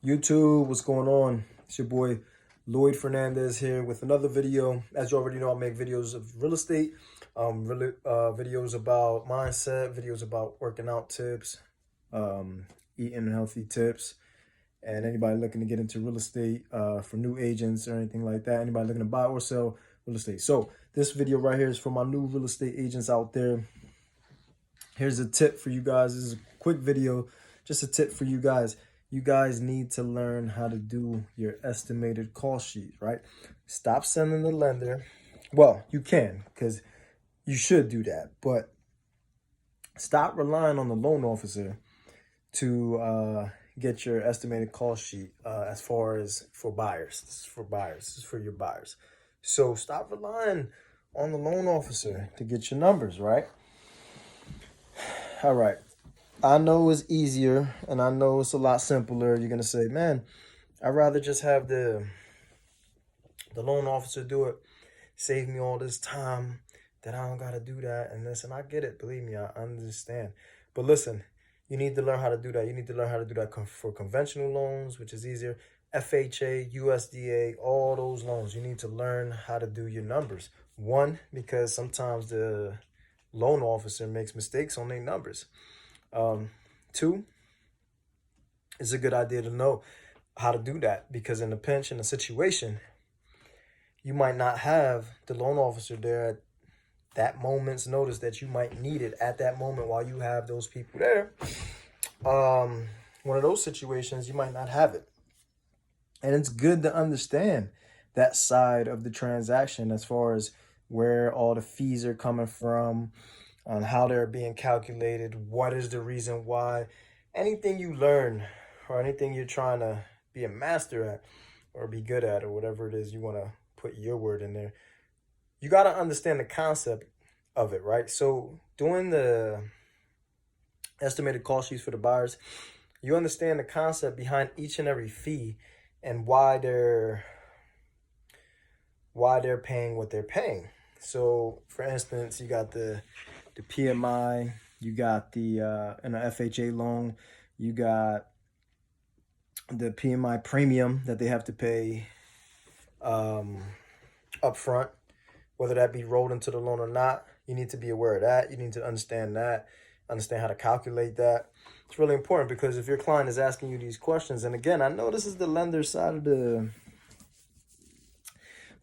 YouTube, what's going on? It's your boy Lloyd Fernandez here with another video. As you already know, I make videos of real estate, videos about mindset, videos about working out tips, eating healthy tips, and anybody looking to get into real estate for new agents or anything like that. Anybody looking to buy or sell real estate. So this video right here is for my new real estate agents out there. Here's a tip for you guys. This is a quick video, just a tip for you guys. You guys need to learn how to do your estimated cost sheet, right? Stop sending the lender. Well, you can, because you should do that, but stop relying on the loan officer to get your estimated cost sheet as far as for buyers. This is for buyers. This is for your buyers. So stop relying on the loan officer to get your numbers, right? All right. I know it's easier and I know it's a lot simpler. You're going to say, man, I'd rather just have the loan officer do it. Save me all this time that I don't got to do that. And listen, I get it. Believe me, I understand. But listen, you need to learn how to do that. You need to learn how to do that for conventional loans, which is easier. FHA, USDA, all those loans. You need to learn how to do your numbers. One, because sometimes the loan officer makes mistakes on their numbers. Two, it's a good idea to know how to do that, because in a pinch, in a situation, you might not have the loan officer there at that moment's notice that you might need it at that moment while you have those people there. One of those situations, you might not have it. And it's good to understand that side of the transaction as far as where all the fees are coming from, on how they're being calculated, what is the reason why. Anything you learn or anything you're trying to be a master at or be good at or whatever it is you want to put your word in there, you got to understand the concept of it, right? So doing the estimated cost sheets for the buyers, you understand the concept behind each and every fee and why they're paying what they're paying. So for instance, you got the PMI, you got the in an FHA loan, you got the PMI premium that they have to pay up front, whether that be rolled into the loan or not. You need to be aware of that. You need to understand that, understand how to calculate that. It's really important, because if your client is asking you these questions, and again, I know this is the lender side of the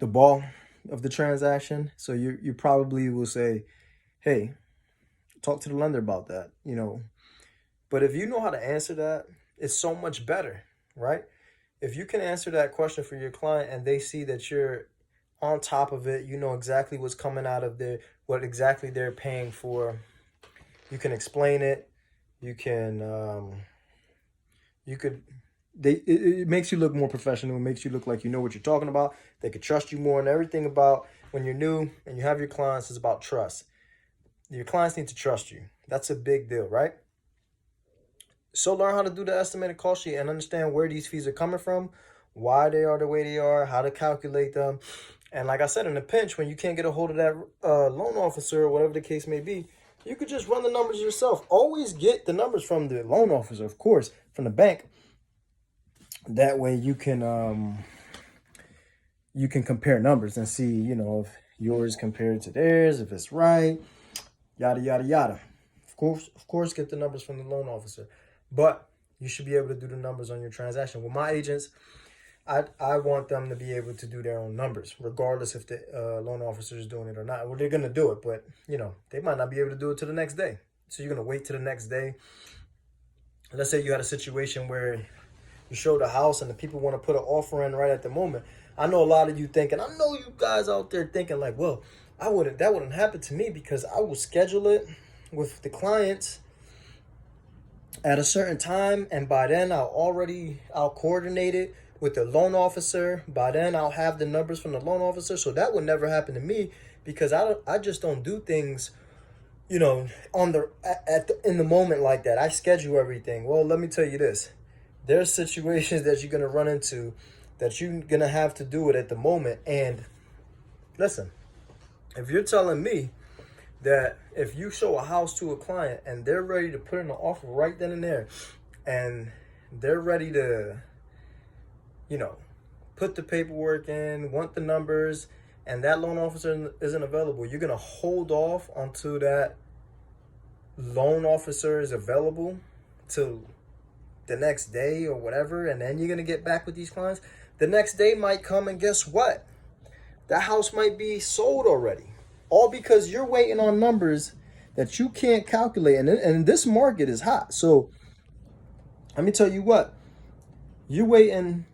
ball of the transaction, so you probably will say, hey, talk to the lender about that, you know. But if you know how to answer that, it's so much better, right? If you can answer that question for your client and they see that you're on top of it, you know exactly what's coming out of what exactly they're paying for, you can explain it, it makes you look more professional. It makes you look like you know what you're talking about. They could trust you more, and everything about when you're new and you have your clients is about trust. Your clients need to trust you. That's a big deal, right? So learn how to do the estimated cost sheet and understand where these fees are coming from, why they are the way they are, how to calculate them. And like I said, in a pinch, when you can't get a hold of that loan officer or whatever the case may be, you could just run the numbers yourself. Always get the numbers from the loan officer, of course, from the bank. That way you can compare numbers and see, you know, if yours compared to theirs, if it's right, yada, yada, yada. Of course, get the numbers from the loan officer. But you should be able to do the numbers on your transaction. With my agents, I want them to be able to do their own numbers, regardless if the loan officer is doing it or not. Well, they're going to do it, but, you know, they might not be able to do it till the next day. So you're going to wait till the next day. Let's say you had a situation where you showed a house and the people want to put an offer in right at the moment. I know a lot of you thinking, I know you guys out there thinking like, well, that wouldn't happen to me, because I will schedule it with the clients at a certain time, and by then I'll coordinate it with the loan officer. By then I'll have the numbers from the loan officer. So that would never happen to me, because I just don't do things, you know, in the moment like that. I schedule everything. Well, let me tell you this. There's situations that you're going to run into that you're going to have to do it at the moment. And listen, if you're telling me that if you show a house to a client and they're ready to put in an offer right then and there, and they're ready to put the paperwork in, want the numbers, and that loan officer isn't available, you're going to hold off until that loan officer is available till the next day or whatever, and then you're going to get back with these clients. The next day might come, and guess what? That house might be sold already. All because you're waiting on numbers that you can't calculate. And this market is hot. So let me tell you what. You're waiting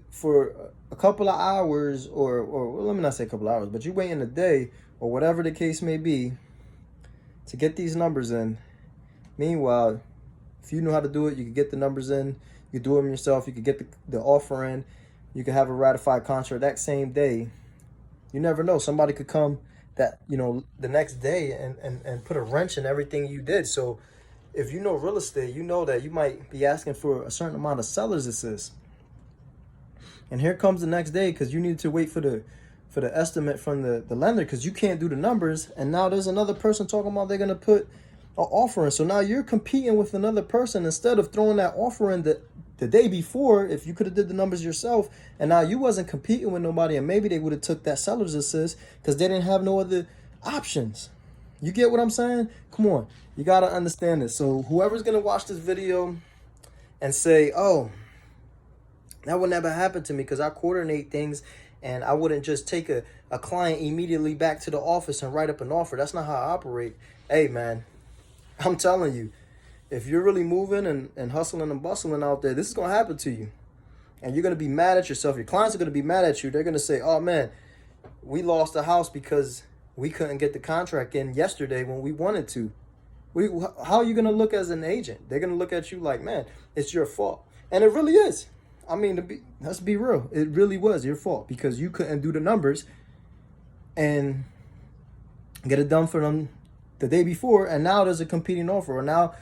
for a couple of hours, or well, let me not say a couple of hours, but you're waiting a day or whatever the case may be to get these numbers in. Meanwhile, if you know how to do it, you can get the numbers in. You can do them yourself. You can get the offer in. You can have a ratified contract that same day. You never know. Somebody could come the next day and put a wrench in everything you did. So if you know real estate, you know that you might be asking for a certain amount of seller's assist. And here comes the next day because you need to wait for the estimate from the lender because you can't do the numbers. And now there's another person talking about they're going to put an offer in. So now you're competing with another person instead of throwing that offer in the day before. If you could have did the numbers yourself, and now you wasn't competing with nobody, and maybe they would have took that seller's assist because they didn't have no other options. You get what I'm saying? Come on, you got to understand this. So whoever's going to watch this video and say, oh, that would never happen to me because I coordinate things and I wouldn't just take a client immediately back to the office and write up an offer. That's not how I operate. Hey, man, I'm telling you, if you're really moving and hustling and bustling out there, this is going to happen to you. And you're going to be mad at yourself. Your clients are going to be mad at you. They're going to say, oh, man, we lost the house because we couldn't get the contract in yesterday when we wanted to. How are you going to look as an agent? They're going to look at you like, man, it's your fault. And it really is. I mean, let's be real. It really was your fault because you couldn't do the numbers and get it done for them the day before. And now there's a competing offer. Or now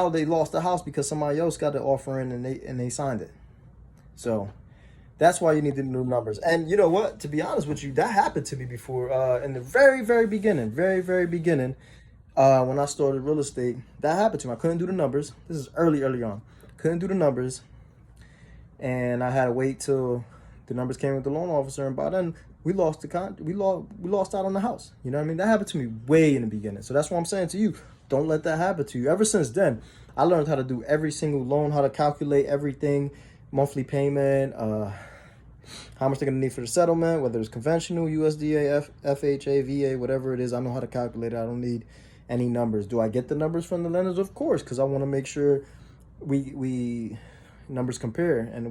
they lost the house because somebody else got the offer in and they signed it. So that's why you need to do numbers. And you know what? To be honest with you, that happened to me before in the very, very beginning, when I started real estate. That happened to me. I couldn't do the numbers. This is early on. Couldn't do the numbers. And I had to wait till the numbers came with the loan officer. And by then, we lost we lost out on the house. You know what I mean? That happened to me way in the beginning. So that's what I'm saying to you. Don't let that happen to you. Ever since then, I learned how to do every single loan, how to calculate everything, monthly payment, how much they're going to need for the settlement, whether it's conventional, USDA, FHA, VA, whatever it is. I know how to calculate it. I don't need any numbers. Do I get the numbers from the lenders? Of course, because I want to make sure we numbers compare and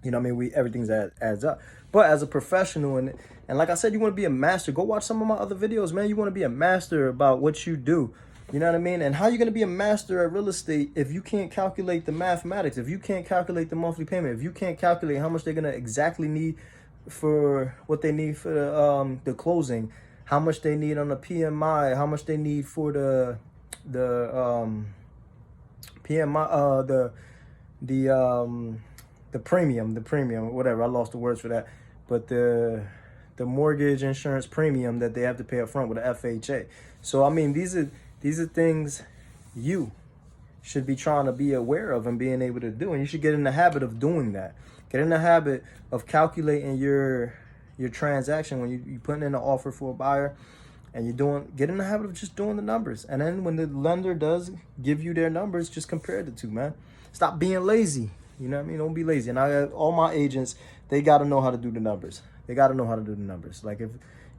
everything's adds up. But as a professional and like I said, you want to be a master, go watch some of my other videos, man. You want to be a master about what you do. You know what I mean? And how you going to be a master at real estate if you can't calculate the mathematics, if you can't calculate the monthly payment, if you can't calculate how much they're going to exactly need for what they need for the closing, how much they need on the PMI, how much they need for the PMI, the premium, whatever. I lost the words for that. But the mortgage insurance premium that they have to pay up front with the FHA. So, I mean, these are things you should be trying to be aware of and being able to do. And you should get in the habit of doing that. Get in the habit of calculating your transaction when you putting in an offer for a buyer. And get in the habit of just doing the numbers. And then when the lender does give you their numbers, just compare the two, man. Stop being lazy. You know what I mean? Don't be lazy. And all my agents, they got to know how to do the numbers. They got to know how to do the numbers. Like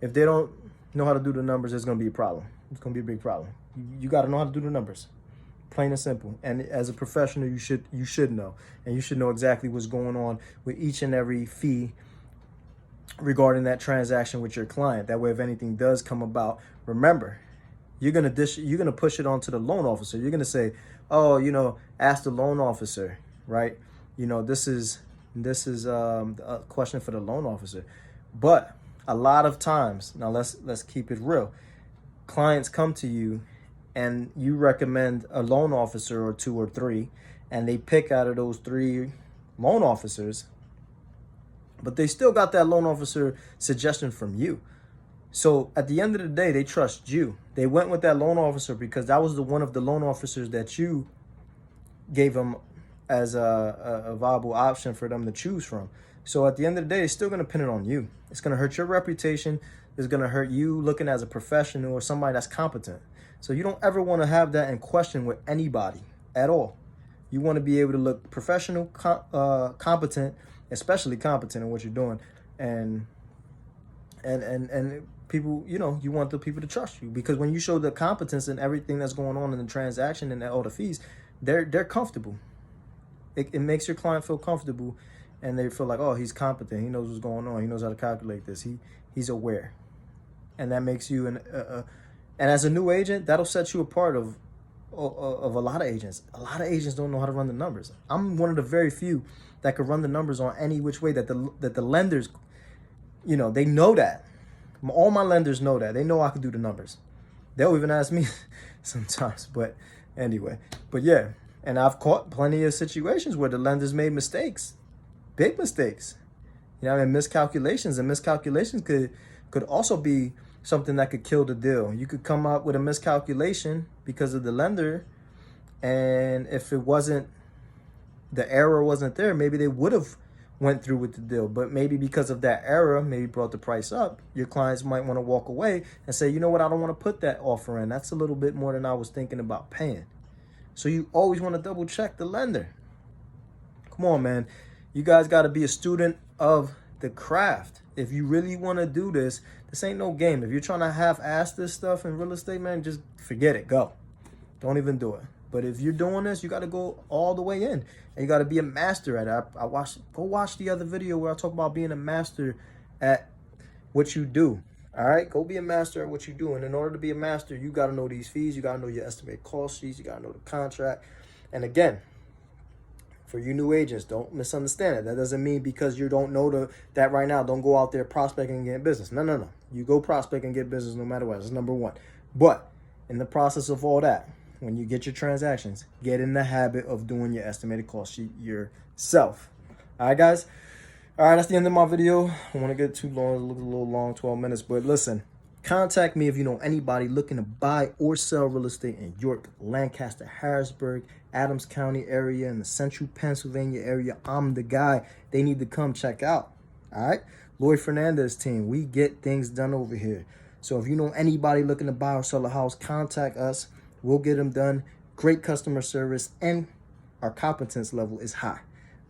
if they don't know how to do the numbers, it's going to be a problem. It's going to be a big problem. You got to know how to do the numbers. Plain and simple. And as a professional, you should know. And you should know exactly what's going on with each and every fee regarding that transaction with your client. That way, if anything does come about, remember, you're gonna push it onto the loan officer. You're gonna say, oh, ask the loan officer, right? This is a question for the loan officer. But a lot of times, now let's keep it real. Clients come to you and you recommend a loan officer or 2 or 3, and they pick out of those 3 loan officers, but they still got that loan officer suggestion from you. So at the end of the day, they trust you. They went with that loan officer because that was one of the loan officers that you gave them as a viable option for them to choose from. So at the end of the day, it's still going to pin it on you. It's going to hurt your reputation. It's going to hurt you looking as a professional or somebody that's competent. So you don't ever want to have that in question with anybody at all. You want to be able to look professional, competent, especially competent in what you're doing, and people, you know, you want the people to trust you, because when you show the competence in everything that's going on in the transaction and all the fees, they're comfortable. It makes your client feel comfortable, and they feel like, oh, he's competent. He knows what's going on. He knows how to calculate this. He's aware, and that makes you and as a new agent, that'll set you apart of a lot of agents. A lot of agents don't know how to run the numbers. I'm one of the very few that could run the numbers on any which way that the lenders, you know, they know that. All my lenders know that. They know I can do the numbers. They'll even ask me sometimes. But anyway, but yeah. And I've caught plenty of situations where the lenders made mistakes, big mistakes. You know, and miscalculations. And miscalculations could also be something that could kill the deal. You could come up with a miscalculation because of the lender, and if it wasn't, the error wasn't there, maybe they would have went through with the deal. But maybe because of that error, maybe brought the price up, your clients might want to walk away and say, you know what, I don't want to put that offer in. That's a little bit more than I was thinking about paying. So you always want to double check the lender. Come on, man. You guys got to be a student of the craft. If you really want to do this, this ain't no game. If you're trying to half-ass this stuff in real estate, man, just forget it. Go. Don't even do it. But if you're doing this, you got to go all the way in. And you got to be a master at it. Go watch the other video where I talk about being a master at what you do. All right? Go be a master at what you do. And in order to be a master, you got to know these fees. You got to know your estimated cost sheets. You got to know the contract. And again, for you new agents, don't misunderstand it. That doesn't mean because you don't know that right now, don't go out there prospecting and get business. No. You go prospect and get business no matter what. That's number one. But in the process of all that, when you get your transactions, get in the habit of doing your estimated cost sheet yourself. All right, guys? All right, that's the end of my video. I don't want to get too long. It looks a little long, 12 minutes. But listen, contact me if you know anybody looking to buy or sell real estate in York, Lancaster, Harrisburg, Adams County area, in the central Pennsylvania area. I'm the guy they need to come check out. All right? Lloyd Fernandez team. We get things done over here. So if you know anybody looking to buy or sell a house, contact us. We'll get them done. Great customer service, and our competence level is high.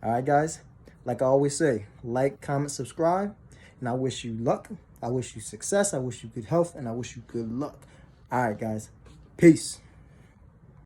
All right, guys? Like I always say, like, comment, subscribe, and I wish you luck. I wish you success. I wish you good health, and I wish you good luck. All right, guys. Peace.